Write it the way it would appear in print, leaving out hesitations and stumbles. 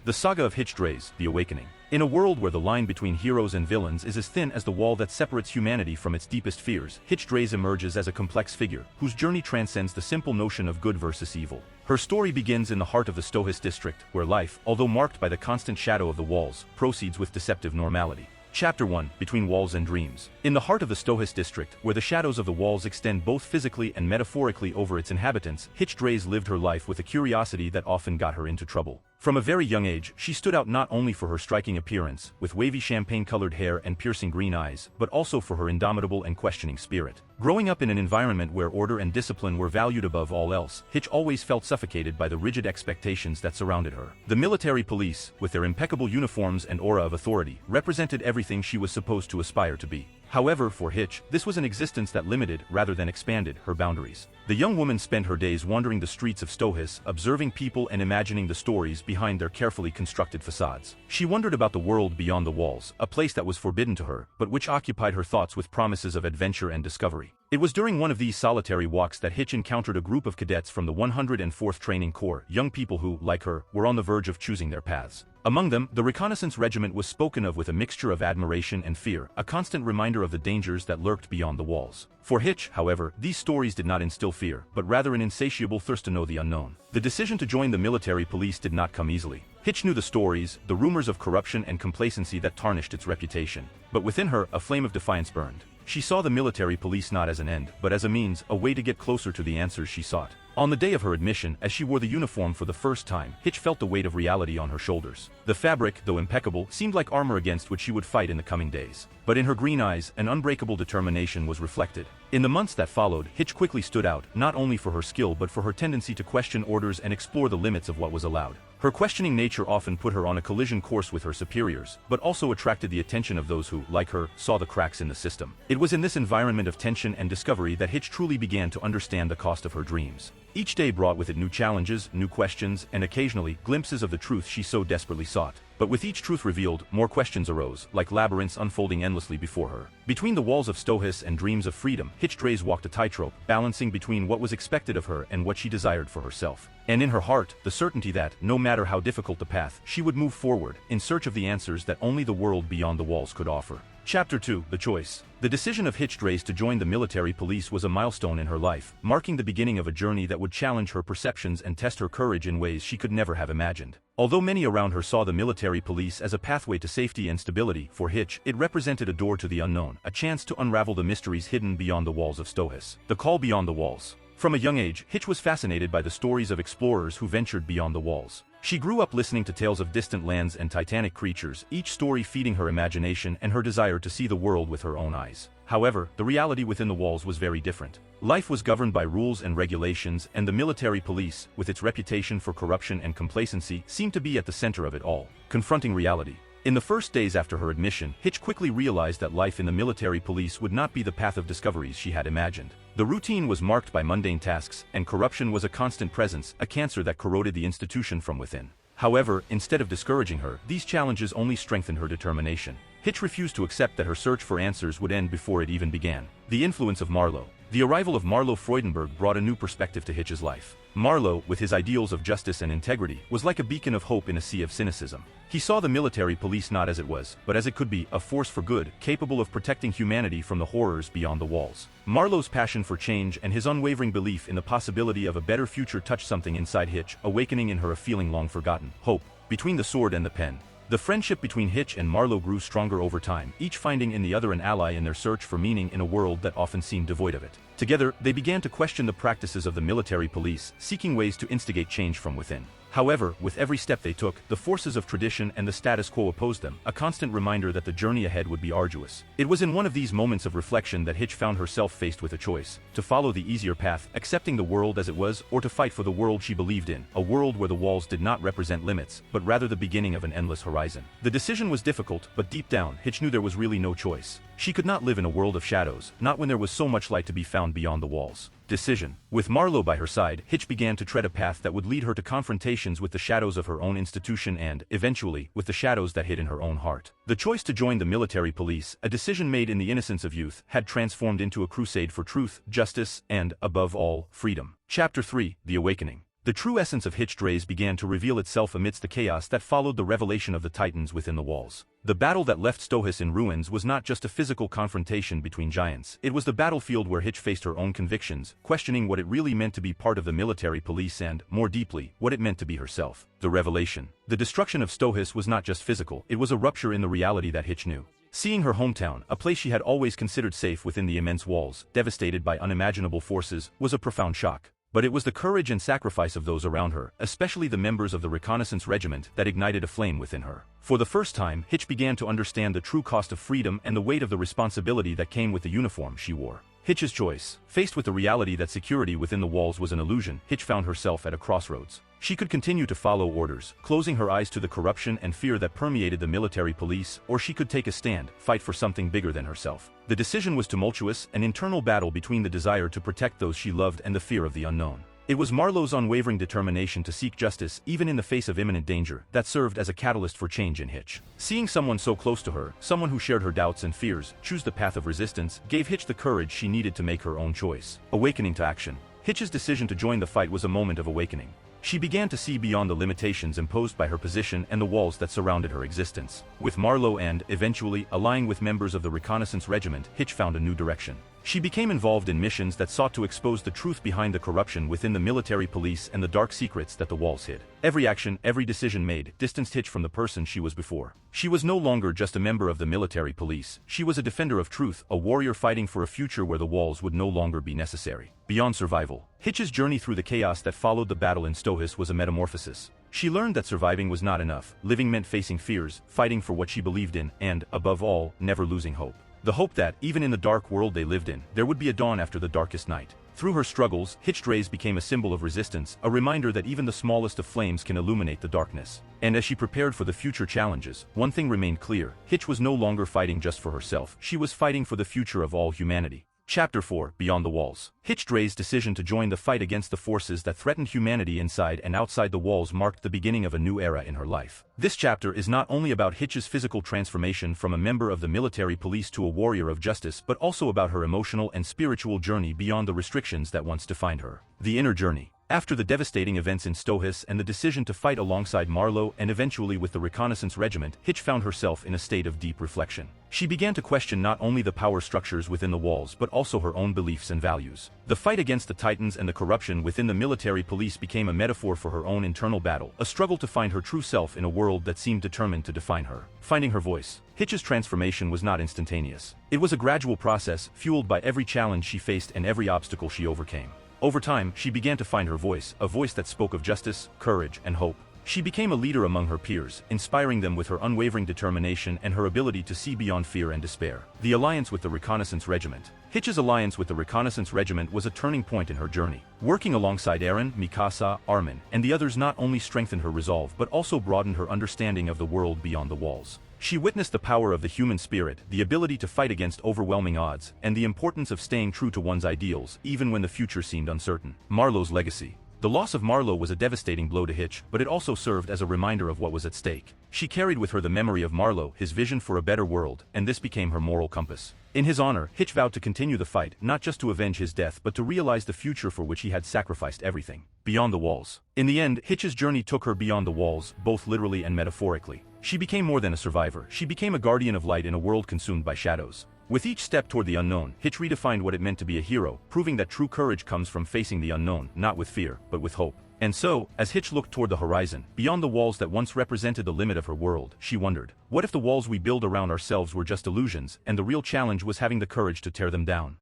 The Saga of Hitch Dreyse, The Awakening. In a world where the line between heroes and villains is as thin as the wall that separates humanity from its deepest fears, Hitch Dreyse emerges as a complex figure, whose journey transcends the simple notion of good versus evil. Her story begins in the heart of the Stohis district, where life, although marked by the constant shadow of the walls, proceeds with deceptive normality. Chapter 1, Between Walls and Dreams. In the heart of the Stohis district, where the shadows of the walls extend both physically and metaphorically over its inhabitants, Hitch Dreyse lived her life with a curiosity that often got her into trouble. From a very young age, she stood out not only for her striking appearance, with wavy champagne-colored hair and piercing green eyes, but also for her indomitable and questioning spirit. Growing up in an environment where order and discipline were valued above all else, Hitch always felt suffocated by the rigid expectations that surrounded her. The military police, with their impeccable uniforms and aura of authority, represented everything she was supposed to aspire to be. However, for Hitch, this was an existence that limited, rather than expanded, her boundaries. The young woman spent her days wandering the streets of Stohis, observing people and imagining the stories behind their carefully constructed facades. She wondered about the world beyond the walls, a place that was forbidden to her, but which occupied her thoughts with promises of adventure and discovery. It was during one of these solitary walks that Hitch encountered a group of cadets from the 104th Training Corps, young people who, like her, were on the verge of choosing their paths. Among them, the Reconnaissance Regiment was spoken of with a mixture of admiration and fear, a constant reminder of the dangers that lurked beyond the walls. For Hitch, however, these stories did not instill fear, but rather an insatiable thirst to know the unknown. The decision to join the military police did not come easily. Hitch knew the stories, the rumors of corruption and complacency that tarnished its reputation. But within her, a flame of defiance burned. She saw the military police not as an end, but as a means, a way to get closer to the answers she sought. On the day of her admission, as she wore the uniform for the first time, Hitch felt the weight of reality on her shoulders. The fabric, though impeccable, seemed like armor against which she would fight in the coming days. But in her green eyes, an unbreakable determination was reflected. In the months that followed, Hitch quickly stood out, not only for her skill but for her tendency to question orders and explore the limits of what was allowed. Her questioning nature often put her on a collision course with her superiors, but also attracted the attention of those who, like her, saw the cracks in the system. It was in this environment of tension and discovery that Hitch truly began to understand the cost of her dreams. Each day brought with it new challenges, new questions, and occasionally, glimpses of the truth she so desperately sought. But with each truth revealed, more questions arose, like labyrinths unfolding endlessly before her. Between the walls of Stohis and dreams of freedom, Hitch Dreyse walked a tightrope, balancing between what was expected of her and what she desired for herself. And in her heart, the certainty that, no matter how difficult the path, she would move forward, in search of the answers that only the world beyond the walls could offer. Chapter 2, The Choice. The decision of Hitch Dreyse to join the military police was a milestone in her life, marking the beginning of a journey that would challenge her perceptions and test her courage in ways she could never have imagined. Although many around her saw the military police as a pathway to safety and stability, for Hitch, it represented a door to the unknown, a chance to unravel the mysteries hidden beyond the walls of Stohis. The Call Beyond the Walls. From a young age, Hitch was fascinated by the stories of explorers who ventured beyond the walls. She grew up listening to tales of distant lands and titanic creatures, each story feeding her imagination and her desire to see the world with her own eyes. However, the reality within the walls was very different. Life was governed by rules and regulations, and the military police, with its reputation for corruption and complacency, seemed to be at the center of it all. Confronting reality. In the first days after her admission, Hitch quickly realized that life in the military police would not be the path of discoveries she had imagined. The routine was marked by mundane tasks, and corruption was a constant presence, a cancer that corroded the institution from within. However, instead of discouraging her, these challenges only strengthened her determination. Hitch refused to accept that her search for answers would end before it even began. The influence of Marlowe. The arrival of Marlowe Freudenberg brought a new perspective to Hitch's life. Marlowe, with his ideals of justice and integrity, was like a beacon of hope in a sea of cynicism. He saw the military police not as it was, but as it could be, a force for good, capable of protecting humanity from the horrors beyond the walls. Marlowe's passion for change and his unwavering belief in the possibility of a better future touched something inside Hitch, awakening in her a feeling long forgotten: hope. Between the sword and the pen. The friendship between Hitch and Marlowe grew stronger over time, each finding in the other an ally in their search for meaning in a world that often seemed devoid of it. Together, they began to question the practices of the military police, seeking ways to instigate change from within. However, with every step they took, the forces of tradition and the status quo opposed them, a constant reminder that the journey ahead would be arduous. It was in one of these moments of reflection that Hitch found herself faced with a choice: to follow the easier path, accepting the world as it was, or to fight for the world she believed in, a world where the walls did not represent limits, but rather the beginning of an endless horizon. The decision was difficult, but deep down, Hitch knew there was really no choice. She could not live in a world of shadows, not when there was so much light to be found beyond the walls. Decision. With Marlowe by her side, Hitch began to tread a path that would lead her to confrontations with the shadows of her own institution and, eventually, with the shadows that hid in her own heart. The choice to join the military police, a decision made in the innocence of youth, had transformed into a crusade for truth, justice, and, above all, freedom. Chapter 3, The Awakening. The true essence of Hitch Dreyse began to reveal itself amidst the chaos that followed the revelation of the titans within the walls. The battle that left Stohis in ruins was not just a physical confrontation between giants, it was the battlefield where Hitch faced her own convictions, questioning what it really meant to be part of the military police and, more deeply, what it meant to be herself. The revelation. The destruction of Stohis was not just physical, it was a rupture in the reality that Hitch knew. Seeing her hometown, a place she had always considered safe within the immense walls, devastated by unimaginable forces, was a profound shock. But it was the courage and sacrifice of those around her, especially the members of the reconnaissance regiment, that ignited a flame within her. For the first time, Hitch began to understand the true cost of freedom and the weight of the responsibility that came with the uniform she wore. Hitch's choice. Faced with the reality that security within the walls was an illusion, Hitch found herself at a crossroads. She could continue to follow orders, closing her eyes to the corruption and fear that permeated the military police, or she could take a stand, fight for something bigger than herself. The decision was tumultuous, an internal battle between the desire to protect those she loved and the fear of the unknown. It was Marlowe's unwavering determination to seek justice even in the face of imminent danger that served as a catalyst for change in Hitch. Seeing someone so close to her, someone who shared her doubts and fears, choose the path of resistance, gave Hitch the courage she needed to make her own choice. Awakening to action. Hitch's decision to join the fight was a moment of awakening. She began to see beyond the limitations imposed by her position and the walls that surrounded her existence. With Marlowe and, eventually, allying with members of the reconnaissance regiment, Hitch found a new direction. She became involved in missions that sought to expose the truth behind the corruption within the military police and the dark secrets that the walls hid. Every action, every decision made, distanced Hitch from the person she was before. She was no longer just a member of the military police, she was a defender of truth, a warrior fighting for a future where the walls would no longer be necessary. Beyond survival. Hitch's journey through the chaos that followed the battle in Stohis was a metamorphosis. She learned that surviving was not enough, living meant facing fears, fighting for what she believed in, and, above all, never losing hope. The hope that, even in the dark world they lived in, there would be a dawn after the darkest night. Through her struggles, Hitch Dreyse became a symbol of resistance, a reminder that even the smallest of flames can illuminate the darkness. And as she prepared for the future challenges, one thing remained clear: Hitch was no longer fighting just for herself, she was fighting for the future of all humanity. Chapter 4: Beyond the Walls. Hitch Dreyse's decision to join the fight against the forces that threatened humanity inside and outside the walls marked the beginning of a new era in her life. This chapter is not only about Hitch's physical transformation from a member of the military police to a warrior of justice, but also about her emotional and spiritual journey beyond the restrictions that once defined her. The inner journey. After the devastating events in Stohis and the decision to fight alongside Marlowe and eventually with the reconnaissance regiment, Hitch found herself in a state of deep reflection. She began to question not only the power structures within the walls but also her own beliefs and values. The fight against the titans and the corruption within the military police became a metaphor for her own internal battle, a struggle to find her true self in a world that seemed determined to define her. Finding her voice. Hitch's transformation was not instantaneous. It was a gradual process, fueled by every challenge she faced and every obstacle she overcame. Over time, she began to find her voice, a voice that spoke of justice, courage, and hope. She became a leader among her peers, inspiring them with her unwavering determination and her ability to see beyond fear and despair. The alliance with the reconnaissance regiment. Hitch's alliance with the reconnaissance regiment was a turning point in her journey. Working alongside Aaron, Mikasa, Armin, and the others not only strengthened her resolve but also broadened her understanding of the world beyond the walls. She witnessed the power of the human spirit, the ability to fight against overwhelming odds, and the importance of staying true to one's ideals, even when the future seemed uncertain. Marlowe's legacy. The loss of Marlowe was a devastating blow to Hitch, but it also served as a reminder of what was at stake. She carried with her the memory of Marlowe, his vision for a better world, and this became her moral compass. In his honor, Hitch vowed to continue the fight, not just to avenge his death but to realize the future for which he had sacrificed everything. Beyond the walls. In the end, Hitch's journey took her beyond the walls, both literally and metaphorically. She became more than a survivor, she became a guardian of light in a world consumed by shadows. With each step toward the unknown, Hitch redefined what it meant to be a hero, proving that true courage comes from facing the unknown, not with fear, but with hope. And so, as Hitch looked toward the horizon, beyond the walls that once represented the limit of her world, she wondered, what if the walls we build around ourselves were just illusions, and the real challenge was having the courage to tear them down?